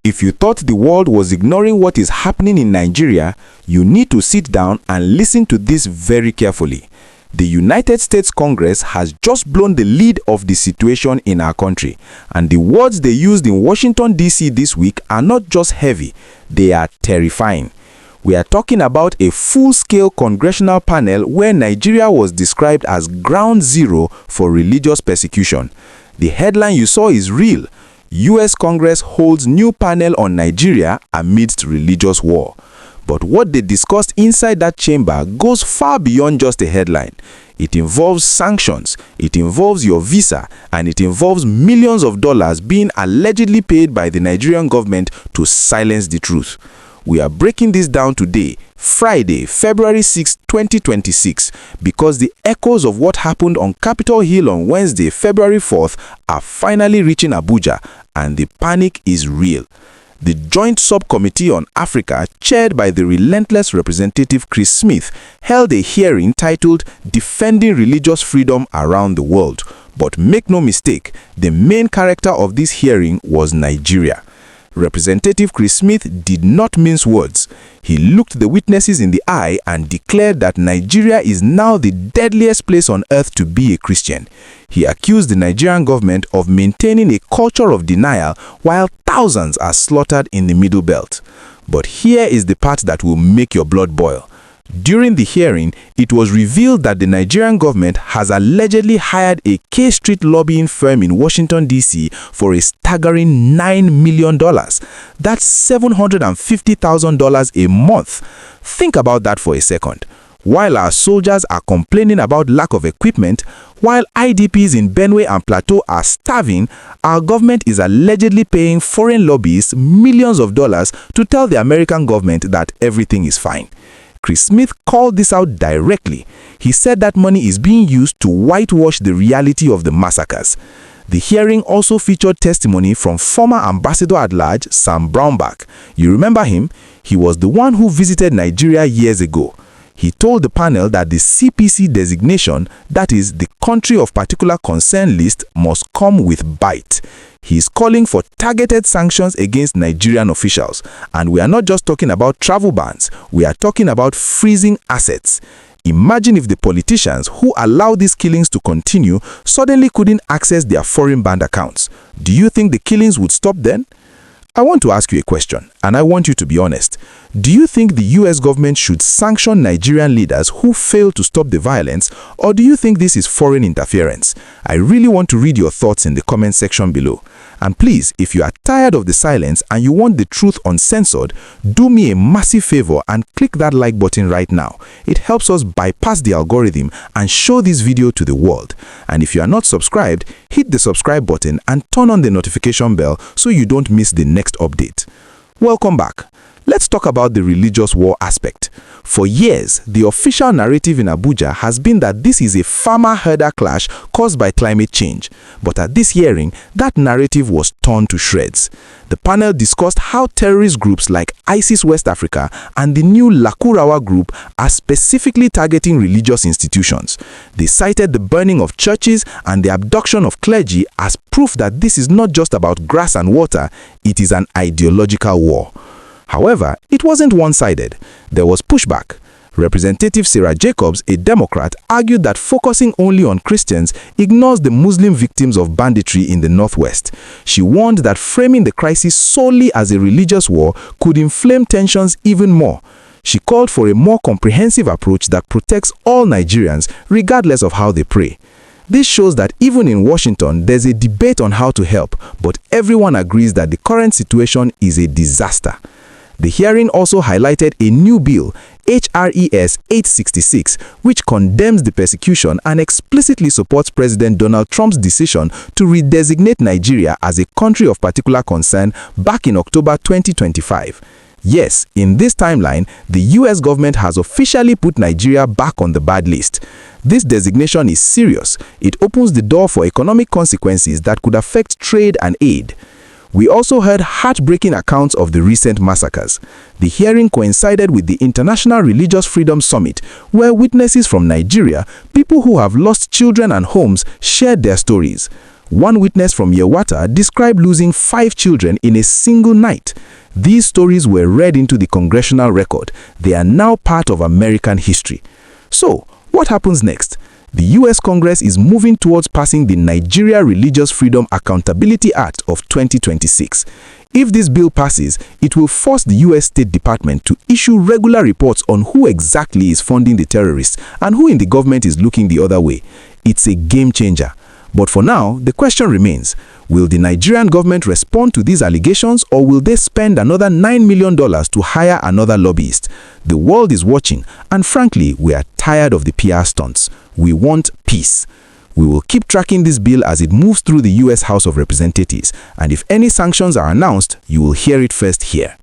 If you thought the world was ignoring what is happening in Nigeria, you need to sit down and listen to this very carefully. The United States Congress has just blown the lead of the situation in our country, and the words they used in Washington, D.C. this week are not just heavy, they are terrifying. We are talking about a full-scale congressional panel where Nigeria was described as ground zero for religious persecution. The headline you saw is real. U.S. Congress holds new panel on Nigeria amidst religious war. But what they discussed inside that chamber goes far beyond just a headline. It involves sanctions, it involves your visa, and it involves millions of dollars being allegedly paid by the Nigerian government to silence the truth. We are breaking this down today, Friday, February 6, 2026, because the echoes of what happened on Capitol Hill on Wednesday, February 4th, are finally reaching Abuja, and the panic is real. The Joint Subcommittee on Africa, chaired by the relentless Representative Chris Smith, held a hearing titled Defending Religious Freedom Around the World. But make no mistake, the main character of this hearing was Nigeria. Representative Chris Smith did not mince words. He looked the witnesses in the eye and declared that Nigeria is now the deadliest place on earth to be a Christian. He accused the Nigerian government of maintaining a culture of denial while thousands are slaughtered in the Middle Belt. But here is the part that will make your blood boil. During the hearing, it was revealed that the Nigerian government has allegedly hired a K Street lobbying firm in Washington, D.C. for a staggering $9 million. That's $750,000 a month. Think about that for a second. While our soldiers are complaining about lack of equipment, while IDPs in Benue and Plateau are starving, our government is allegedly paying foreign lobbyists millions of dollars to tell the American government that everything is fine. Chris Smith called this out directly. He said that money is being used to whitewash the reality of the massacres. The hearing also featured testimony from former ambassador-at-large Sam Brownback. You remember him? He was the one who visited Nigeria years ago. He told the panel that the CPC designation, that is, the Country of Particular Concern list, must come with bite. He is calling for targeted sanctions against Nigerian officials. And we are not just talking about travel bans, we are talking about freezing assets. Imagine if the politicians who allow these killings to continue suddenly couldn't access their foreign banned accounts. Do you think the killings would stop then? I want to ask you a question, and I want you to be honest. Do you think the US government should sanction Nigerian leaders who fail to stop the violence, or do you think this is foreign interference? I really want to read your thoughts in the comment section below. And please, if you are tired of the silence and you want the truth uncensored, do me a massive favor and click that like button right now. It helps us bypass the algorithm and show this video to the world. And if you are not subscribed, hit the subscribe button and turn on the notification bell so you don't miss the next update. Welcome back. Let's talk about the religious war aspect. For years, the official narrative in Abuja has been that this is a farmer-herder clash caused by climate change. But at this hearing, that narrative was torn to shreds. The panel discussed how terrorist groups like ISIS West Africa and the new Lakurawa group are specifically targeting religious institutions. They cited the burning of churches and the abduction of clergy as proof that this is not just about grass and water, it is an ideological war. However, it wasn't one-sided. There was pushback. Representative Sarah Jacobs, a Democrat, argued that focusing only on Christians ignores the Muslim victims of banditry in the Northwest. She warned that framing the crisis solely as a religious war could inflame tensions even more. She called for a more comprehensive approach that protects all Nigerians, regardless of how they pray. This shows that even in Washington, there's a debate on how to help, but everyone agrees that the current situation is a disaster. The hearing also highlighted a new bill, HRES 866, which condemns the persecution and explicitly supports President Donald Trump's decision to redesignate Nigeria as a country of particular concern back in October 2025. Yes, in this timeline, the US government has officially put Nigeria back on the bad list. This designation is serious. It opens the door for economic consequences that could affect trade and aid. We also heard heartbreaking accounts of the recent massacres. The hearing coincided with the International Religious Freedom Summit, where witnesses from Nigeria, people who have lost children and homes, shared their stories. One witness from Yewata described losing 5 children in a single night. These stories were read into the congressional record. They are now part of American history. So, what happens next? The US Congress is moving towards passing the Nigeria Religious Freedom Accountability Act of 2026. If this bill passes, it will force the US State Department to issue regular reports on who exactly is funding the terrorists and who in the government is looking the other way. It's a game changer. But for now, the question remains, will the Nigerian government respond to these allegations, or will they spend another $9 million to hire another lobbyist? The world is watching, and frankly, we are tired of the PR stunts. We want peace. We will keep tracking this bill as it moves through the US House of Representatives, and if any sanctions are announced, you will hear it first here.